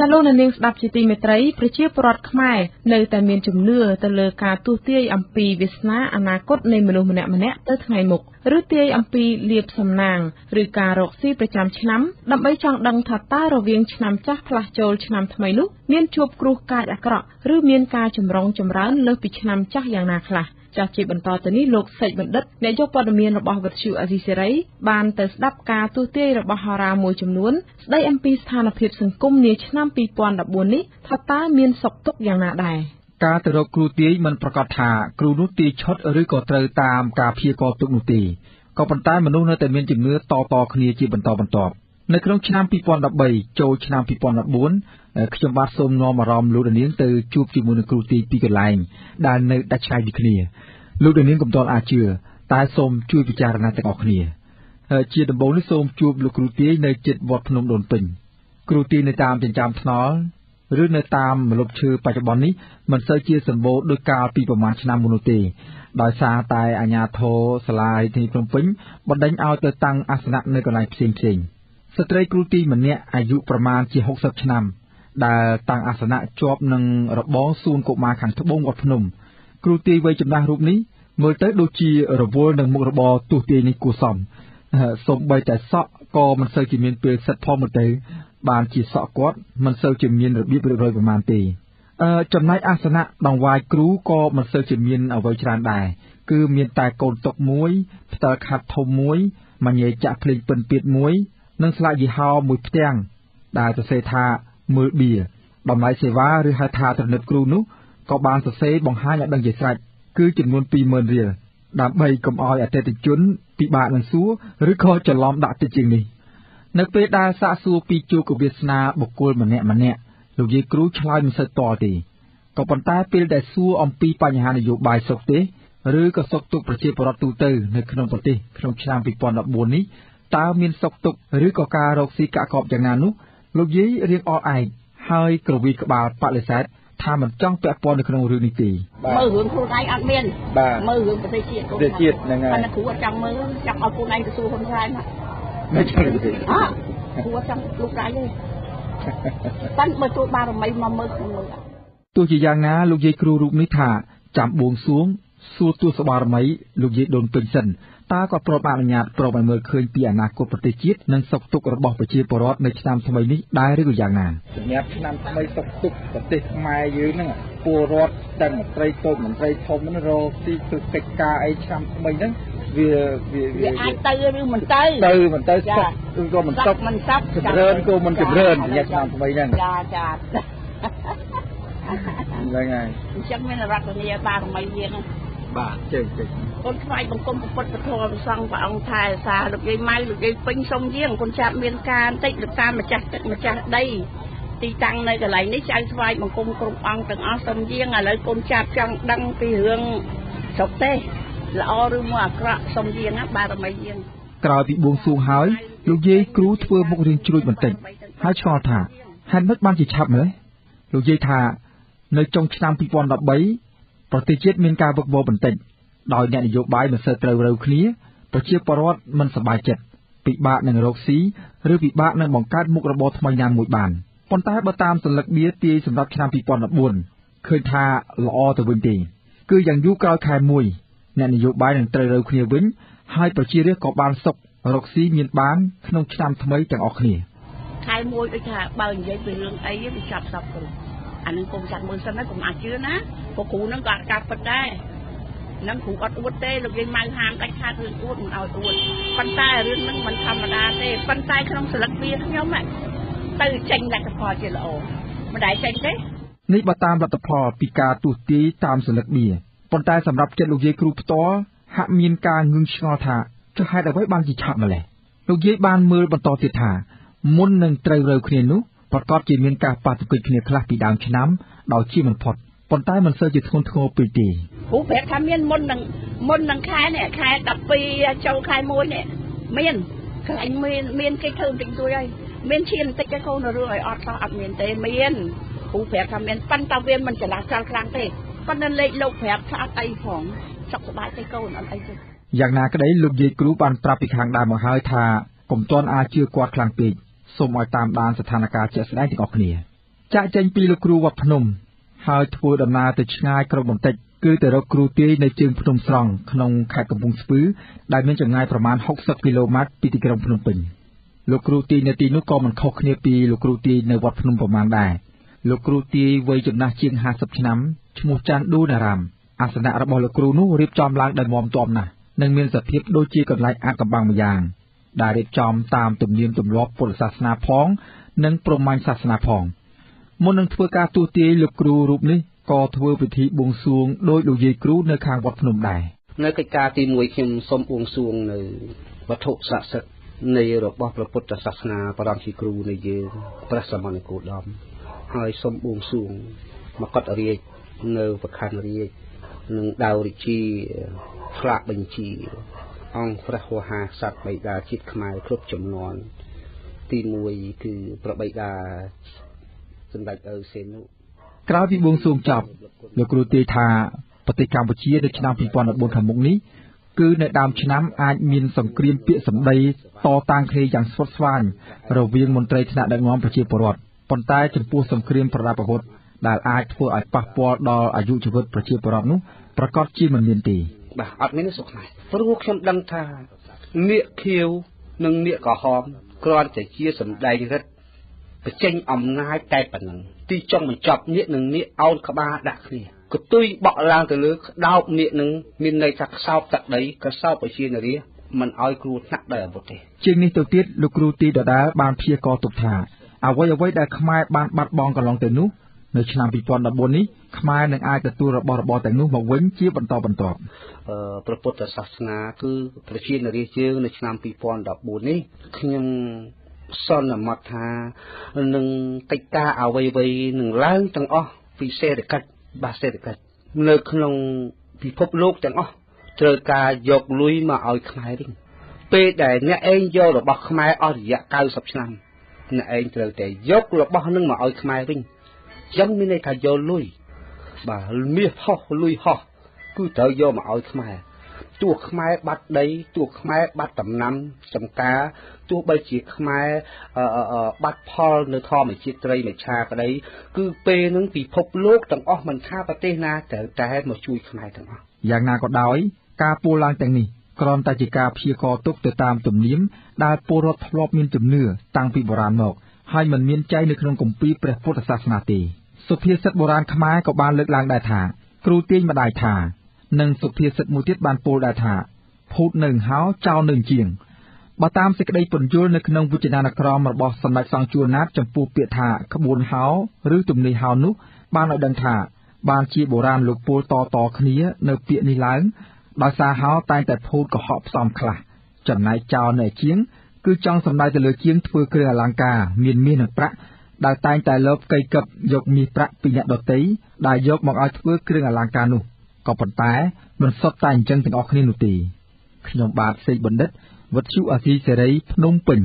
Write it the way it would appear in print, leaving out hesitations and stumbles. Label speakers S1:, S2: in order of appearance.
S1: ចាលោកនាងស្ដាប់ជាទីមេត្រីប្រជាពលរដ្ឋខ្មែរនៅតែមានជំនឿទៅលើការទស្សន៍ទាយអំពីវាសនាអនាគតនៃមនុស្សម្នាក់ៗទៅថ្ងៃមុខឬទាយអំពីលាភសំណាងឬការរកស៊ីប្រចាំឆ្នាំដើម្បីចង់ដឹងថាតើរវាងឆ្នាំចាស់ផ្លាស់ចូលឆ្នាំថ្មីនោះមានជួបគ្រោះកាចអាក្រក់ឬមានការចម្រុងចម្រើនលើសពីឆ្នាំចាស់យ៉ាងណាខ្លះចាស់ជាបន្តទៅនេះលោកសេចបណ្ឌិតអ្នកយកព័ត៌មានរបស់វិទ្យុអាស៊ីសេរីបានទៅស្ដាប់ការទស្សន៍ទាយរបស់ហោរាមួយចំនួនស្ដីអំពីស្ថានភាពសង្គមនាឆ្នាំ2014នេះថាតើមានសុខទុក្ខយ៉ាងណាដែរ
S2: ការទៅរកគ្រូទាយមិនប្រកាសថាគ្រូនោះទាយឆុតឬក៏ត្រូវតាមការព្យាករណ៍ទុកនោះទេក៏ប៉ុន្តែមនុស្សនៅតែមានជំនឿតគ្នាជាបន្តបន្ទាប់នៅក្នុងឆ្នាំ2013ចូលឆ្នាំ2014ខ្ញុំបាទសូមនាំអារម្មណ៍លោកនាងទៅជួបជាមួយនឹងគ្រូទាយពីរកន្លែងដែលនៅដាច់ឆ្ងាយពីគ្នាលោកនាងកុំទាន់អាចជឿតែសូមជួយពិចារណាទាំងអស់គ្នាជាដំបូងនេះសូមជួបលោកគ្រូទាយនៅជិតវត្តភ្នំដូនពេញគ្រូទាយនៅតាមចិញ្ចើមថ្នល់ឬនៅតាមម្លប់ឈើបច្ចុប្បន្ននេះមិនសូវជាសម្បូរដូចកាលពីប្រហែលឆ្នាំមុននោះទេដោយសារតែអាជ្ញាធរសាលារាជធានីភ្នំពេញបណ្ដេញឲ្យទៅតាំងអាសនៈនៅកន្លែងផ្សេងស្ត្រីគ្រូទាយម្នាក់អាយុប្រមាណជា60ឆ្នាំដែលតាំងអាសនៈជាប់នឹងរបងសួនកុមារខាងត្បូងវត្តភ្នំគ្រូទាយវ័យចំណាស់រូបនេះមើលទៅដូចជារវល់នឹងមុខរបរទស្សន៍ទាយនេះគួរសមសូម្បីតែសក់ក៏មិនសូវជាមានពេលសិតផងមកទៅបានជាសក់គាត់មិនសូវជាមានរបៀបរៀបរយប្រមាណទេចំណែកអាសនៈដង្វាយគ្រូក៏មិនសូវជាមានអ្វីច្រើនដែរគឺមានតែកូនតុកមួយផ្តិលខាត់ធំមួយមញ៉េចាក់ភ្លេងពិនពៀតមួយនិងស្លាកយីហោមួយផ្ទាំងដែលសរសេរថាមើលបៀតម្លៃសេវាឬហៅថាត្រណិតគ្រូនោះក៏បានសរសេរបង្ហាញឲ្យដឹងជាស្រេចគឺចំនួន 20,000 រៀលដើម្បីកុំឲ្យអតិថិជនពិបាកនឹងសួរឬក៏ច្រឡំដាក់តិចជាងនេះនៅពេលដែលសាកសួរពីជោគវាសនាបុគ្គលម្នាក់លោកយាយគ្រូឆ្លើយមិនសូវតល់ទេក៏ប៉ុន្តែពេលដែលសួរអំពីបញ្ហានយោបាយសុខទេឬក៏សុខទុក្ខប្រជាពលរដ្ឋទូទៅនៅក្នុងប្រទេសក្នុងឆ្នាំ2014នេះតើមានសុខទុក្ខឬក៏ការរកស៊ីកាក់កបយ៉ាងណានោះលោកយាយរៀងអល់ឯកហើយក្រវីក្បាលបដិសេធថាមិនចង់ពាក់ព័ន្ធនៅក្នុងរឿងនេះទេ
S3: មើលរឿងខ្លួនឯងអត់មានមើលរឿងប្រទេសជាតិ
S2: ហ្នឹងហើយ
S3: គ្រូអត់ចង់មើលចង់ឲ្យខ្លួនឯងទៅសួរហ៊ុនសែន
S2: មិនចឹងទេ
S3: គ្រូអត់ចង់លោកដៃទេប៉ិនបើទូបារមីមកមើលខ្ញុំមើល
S2: ទោះជាយ៉ាងណាលោកយាយគ្រូរូបនេះថាចាំបួងសួងសួរទូសបារមីលោកយាយដូនពេញសិនតើគាត់ព្រមអនុញ្ញាតព្រមឲ្យមើលឃើញពីអនាគតប្រទេសជាតិនិងសុខទុក្ខរបស់ប្រជាពលរដ្ឋនៅឆ្នាំថ្មីនេះដែរឬក៏យ៉ាងណាសម្រាប់ឆ្នាំថ្មីសុខទុក្ខប្រទេសខ្មែរយើងហ្នឹងពលរដ្ឋទាំងមន្ត្រីតូចមន្ត្រីធំហ្នឹងរកទីធ្វើកិច្ចការអីឆ្នាំថ្មីហ្នឹងវា
S3: អាចទៅឬមិនទៅ
S2: មិនទៅសុខឬក៏មិនសុខចម្រើនក៏មិនចម្រើនរយៈឆ្នាំថ្មីហ្នឹង
S3: ចា
S2: ហ្នឹងហើយ
S3: អញ្ចឹងមានរដ្ឋាភិបាលបារមីយើង
S2: បាទចេះ
S3: គុណថ្វាយបង្គំពុទ្ធពធព្រះសង្ឃព្រះអង្គថែរក្សាលោកយាយម៉ៅលោកយាយពេញសុំយាងគុណចាប់មានការបន្តិចលោកតាមម្ចាស់ទឹកម្ចាស់ដីទីតាំងនៅកន្លែងនេះចៅថ្វាយបង្គំគ្រប់អង្គទាំងអស់សុំយាងឥឡូវគុណចាប់ចង់ដឹងពីរឿងស្រុកទេល្អឬមួយអាក្រក់សុំយាងបារមីយាង
S2: ក្រោយពីបួងសួងហើយលោកយាយគ្រូធ្វើមុខរៀងជ្រួចបន្តិចហើយឆ្ងល់ថាហេតុម៉េចបានជាឆាប់ម្ល៉េះលោកយាយថានៅចុងឆ្នាំ2013ប្រទេសជាតិមានការវឹកវរបន្តិចដោយអ្នកនយោបាយមិនសូវត្រូវរើគ្នាប្រជាពលរដ្ឋមិនសប្បាយចិត្តពិបាកនឹងរកស៊ីឬពិបាកនឹងបង្កើតមុខរបរថ្មីណាមួយបានប៉ុន្តែបើតាមសញ្ញាបៀទាយសម្រាប់ឆ្នាំ2014ឃើញថាល្អទៅវិញទេគឺយ៉ាងយូរក្រោយខែ1អ្នកនយោបាយនឹងត្រូវរើគ្នាវិញហើយប្រជារាស្ត្រក៏បានសុខរកស៊ីមានបានក្នុងឆ្នាំថ្មីទាំងអស់គ្នា
S3: ខែ1ដូចថាបើនិយាយពីរឿងអីវាចាប់សពគ្រូអានឹងកុំចាត់មើលសិនណាកុំអាចជឿណាព្រោះគ្រូនឹងក៏អត់ការពិតដែរនឹងគ្រូអត់អួតទេលោកយាយម៉ៅហាមដាច់ខាតរឿងអួតមិនឲ្យអួតប៉ុន្តែរឿងនឹងមិនធម្មតាទេប៉ុន្តែក្នុងសិលឹកវាខ្ញុំទៅចេញលទ្ធផលជាល្អមិនដែលចេញទេ
S2: នេះបើតាមលទ្ធផលពីការទស្សន៍ទាយតាមសិលឹកវាប៉ុន្តែសម្រាប់ចិត្តលោកយាយគ្រូផ្ទាល់ហាក់មានការងឿងឆ្ងល់ថាចុះហេតុអ្វីបានជាឆាប់ម្ល៉េះលោកយាយបានមើលបន្តទៀតថាមុននឹងត្រូវរើគ្នានោះប្រកាសជាមានការប៉ះទង្គិចគ្នាខ្លះពីដើមឆ្នាំដោយជាមិនផុតប៉ុន្តែមិនសូវជាធ្ងន់ធ្ងរពេកទេ
S3: គ្រូប្រាប់ថាមានមុននឹងខែនេះខែ12ចូលខែ1នេះមានកន្លែងមានគេធ្វើបន្តិចទួយហើយមានឈានបន្តិចគេកូនរឿងឲ្យអត់សោះអត់មានទេមានគ្រូប្រាប់ថាមានប៉ុន្តែវាមិនចន្លោះចោលខ្លាំងទេប៉ុន្តែលេខលោកប្រាប់ថាអត់អីផងសុខសប្បាយទេកូនអត់អីទេ
S2: យ៉ាងណាក្តីលោកយាយគ្រូបានប្រាប់ពីខាងដើមមកហើយថាកុំទាន់អាចជឿគាត់ខ្លាំងពេកសូមឲ្យតាមដានស្ថានភាពជាក់ស្ដែងទាំងអស់គ្នា ចាក់ចេញពីលោកគ្រូវត្តភ្នំហើយធ្វើដំណើរទៅឆ្ងាយក្រុងបន្តិចគឺទៅរកគ្រូទាយនៅជើងភ្នំស្រង់ក្នុងខេត្តកំពង់ស្ពឺដែលមានចម្ងាយប្រមាណ60គីឡូម៉ែត្រពីទីក្រុងភ្នំពេញលោកគ្រូទាយនៅទីនោះក៏មិនខុសគ្នាពីលោកគ្រូទាយនៅវត្តភ្នំប្រមាណដែរលោកគ្រូទាយវ័យចំណាស់ជាង50ឆ្នាំឈ្មោះចាន់ឌូណារ៉ាមអាសនៈរបស់លោកគ្រូនោះរៀបចំឡើងដោយមាំទាំណាស់និងមានសភាពដូចជាកន្លែងអាថ៌កំបាំងម្យ៉ាងដែលរៀបចំតាមទំនៀមទម្លាប់ពុទ្ធសាសនាផងនិងព្រហ្មញ្ញសាសនាផងមុននឹងធ្វើការទស្សន៍ទាយលោកគ្រូរូបនេះក៏ធ្វើពិធីបួងសួងដោយលោកយាយគ្រូនៅខាងវត្តភ្នំដែរ
S4: នៅកិច្ចការទី1ខ្ញុំសូមបួងសួងនៅវត្ថុស័ក្តិសិទ្ធិនៃរបស់ព្រះពុទ្ធសាសនាបរមជាគ្រូនៃយើងព្រះសម្មាសម្ពុទ្ធគោតមហើយសូមបួងសួងមកុដរាជនៅប្រខ័នរាជនិងដាវរាជាឆ្លាក់បញ្ជីអង្គព្រះវហាក្សត្របិតាជាតិខ្មែរគ្រប់ចំនួនទី1គឺព្រះបិតាសម្ដេចឪសេនុ
S2: ក្រោយពីបួងសួងចប់លោកគ្រូទាយថាប្រទេសកម្ពុជានៅឆ្នាំ2014ខាងមុខនេះគឺនៅដើមឆ្នាំអាចមានសង្គ្រាមពាក្យសម្ដីតតាំងគ្នាយ៉ាងស្វិតស្វាញរវាងមន្ត្រីថ្នាក់ដឹកនាំប្រជាពលរដ្ឋប៉ុន្តែចំពោះសង្គ្រាមប្រដាប់អាវុធដែលអាចធ្វើឲ្យប៉ះពាល់ដល់អាយុជីវិតប្រជាពលរដ្ឋនោះប្រកាសជាមិនមានទេ
S4: បាទអត់មានទេសុខខ្មែរព្រោះខ្ញុំដឹងថានាគខៀវនិងនាគក្រហមគ្រាន់តែជាសម្ដែងរិទ្ធបញ្ចេញអំណាចតែប៉ុណ្ណឹងទីចុងបញ្ចប់នាគនិងនាគអោនក្បាលដាក់គ្នាកទុយបក់ឡើងទៅលើក្តោបនាគនឹងមានន័យថាខ្សោបទឹកដីកសោបប្រជានារីមិនឲ្យគ្រូថ្នាក់ដោយអាវុធទេ
S2: ជាងនេះទៅទៀតលោកគ្រូទីដដាលបានព្យាករណ៍ទុកថាអ្វីដែលខ្មែរបានបាត់បង់កន្លងទៅនោះនៅឆ្នាំ2014នេះខ្មែរនឹងអាចទទួលរបស់របរទាំងនោះមកវិញជាបន្តបន្ទាប់
S4: ព្រះពុទ្ធសាសនាគឺប្រជានារីយើងនៅឆ្នាំ2014នេះខ្ញុំសន្មតថានឹងកិច្ចការអ្វីនឹងឡើងទាំងអស់ពីសេដ្ឋកិច្ចបាទសេដ្ឋកិច្ចនៅក្នុងពិភពលោកទាំងអស់ត្រូវការយកលុយមកឲ្យខ្មែរវិញពេលដែលអ្នកឯងយករបស់ខ្មែរអស់រយៈ90ឆ្នាំអ្នកឯងត្រូវតែយករបស់នឹងមកឲ្យខ្មែរវិញចឹងមានន័យថាយកលុយបាទមាសហោះលុយហោះគឺត្រូវយកមកឲ្យខ្មែរទោះខ្មែរបាត់ដីទោះខ្មែរបាត់ដំណាំចម្ការទោះបីជាខ្មែរបាត់ផលនៅធម្មជាតិត្រីមច្ឆាក្តីគឺពេលនឹងពិភពលោកទាំងអស់មិនថាប្រទេសណាត្រូវតែមកជួយខ្មែរទាំងអស់
S2: យ៉ាងណាក៏ដោយការពោលឡើងទាំងនេះគ្រាន់តែជាការព្យាករណ៍ទុកទៅតាមទំនៀមដែលពលរដ្ឋធ្លាប់មានជំនឿតាំងពីបុរាណមកហើយមិនមានចែងនៅក្នុងគម្ពីរព្រះពុទ្ធសាសនាទេសុភាសិតបុរាណខ្មែរក៏បានលើកឡើងដែរថាគ្រូទាញម្ដាយថានិងសុភាសិតមួយទៀតបានពោលដែរថាភូតនៅហោចោលនៅជាងបើតាមសេចក្តីពន្យល់នៅក្នុងវចនានុក្រមរបស់សម្ដេចសង្ឃជួនណាតចំពោះពាក្យថាក្បួនហោឬទំនេរហោនោះបានឲ្យដឹងថាបានជាបុរាណលោកពោលតគ្នានៅពាក្យនេះឡើងដោយសារហោតែងតែភូតកុហកផ្សំខ្លះចំណែកចោលនៅជាងគឺចង់សម្ដៅទៅលើជាងធ្វើគ្រឿងអលង្ការមានមាសនិងប្រាក់ដែលតែងតែលបកៃកឹបយកមាសប្រាក់ពីអ្នកដទៃដែលយកមកឲ្យធ្វើគ្រឿងអលង្ការនោះក៏ប៉ុន្តែមិនសុទ្ធតែអញ្ចឹងទាំងអស់គ្នានោះទេខ្ញុំបាទសេកបណ្ឌិតវុទ្ធុអាស៊ីសេរីភ្នំពេញ